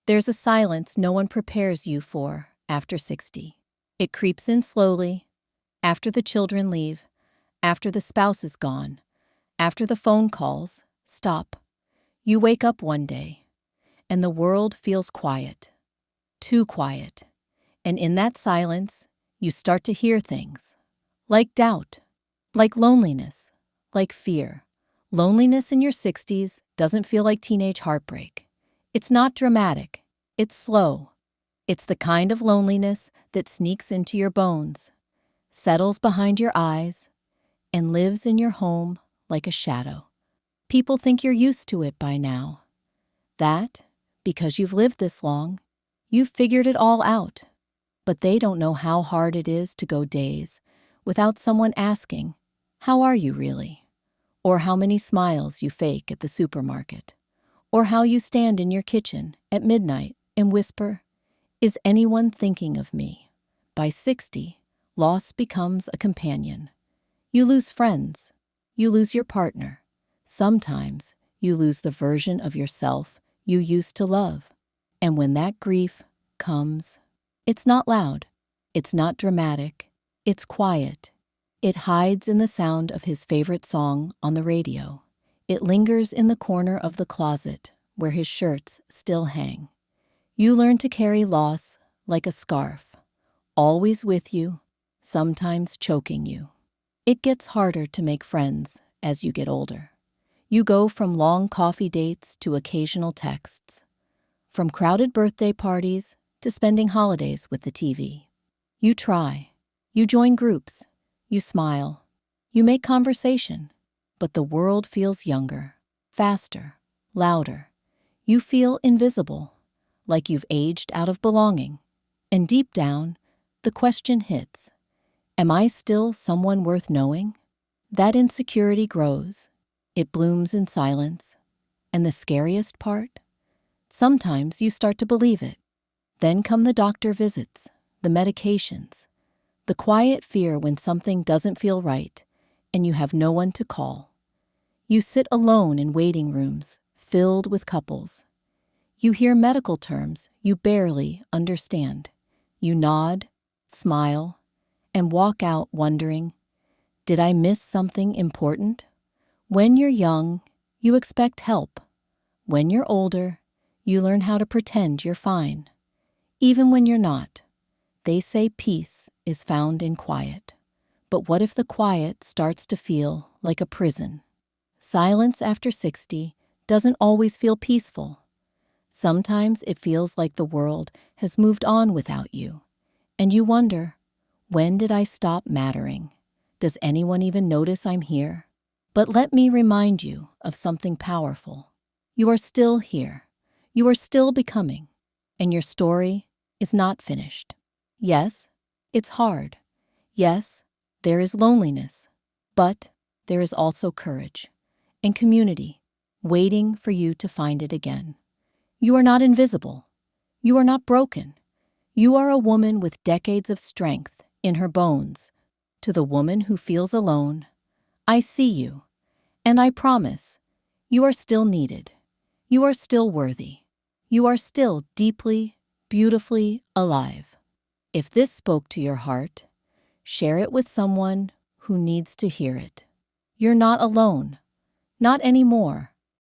There's a silence no one prepares you for after 60. It creeps in slowly, after the children leave, after the spouse is gone, after the phone calls stop. You wake up one day, and the world feels quiet, too quiet. And in that silence, you start to hear things, like doubt, like loneliness, like fear. Loneliness in your 60s doesn't feel like teenage heartbreak. It's not dramatic. It's slow. It's the kind of loneliness that sneaks into your bones, settles behind your eyes, and lives in your home like a shadow. People think you're used to it by now. That, because you've lived this long, you've figured it all out. But they don't know how hard it is to go days without someone asking, "How are you really?" Or how many smiles you fake at the supermarket. Or how you stand in your kitchen at midnight and whisper, "Is anyone thinking of me?" By 60, loss becomes a companion. You lose friends. You lose your partner. Sometimes you lose the version of yourself you used to love. And when that grief comes, it's not loud. It's not dramatic. It's quiet. It hides in the sound of his favorite song on the radio. It lingers in the corner of the closet where his shirts still hang. You learn to carry loss like a scarf, always with you, sometimes choking you. It gets harder to make friends as you get older. You go from long coffee dates to occasional texts, from crowded birthday parties to spending holidays with the TV. You try. You join groups. You smile. You make conversation. But the world feels younger, faster, louder. You feel invisible, like you've aged out of belonging. And deep down, the question hits, am I still someone worth knowing? That insecurity grows. It blooms in silence. And the scariest part? Sometimes you start to believe it. Then come the doctor visits, the medications, the quiet fear when something doesn't feel right and you have no one to call. You sit alone in waiting rooms filled with couples. You hear medical terms you barely understand. You nod, smile, and walk out wondering, did I miss something important? When you're young, you expect help. When you're older, you learn how to pretend you're fine. Even when you're not. They say peace is found in quiet. But what if the quiet starts to feel like a prison? Silence after 60 doesn't always feel peaceful. Sometimes it feels like the world has moved on without you. And you wonder, when did I stop mattering? Does anyone even notice I'm here? But let me remind you of something powerful. You are still here. You are still becoming. And your story is not finished. Yes, it's hard. Yes, there is loneliness. But there is also courage and community waiting for you to find it again. You are not invisible. You are not broken. You are a woman with decades of strength in her bones. To the woman who feels alone, I see you. And I promise, you are still needed. You are still worthy. You are still deeply, beautifully alive. If this spoke to your heart, share it with someone who needs to hear it. You're not alone. Not anymore.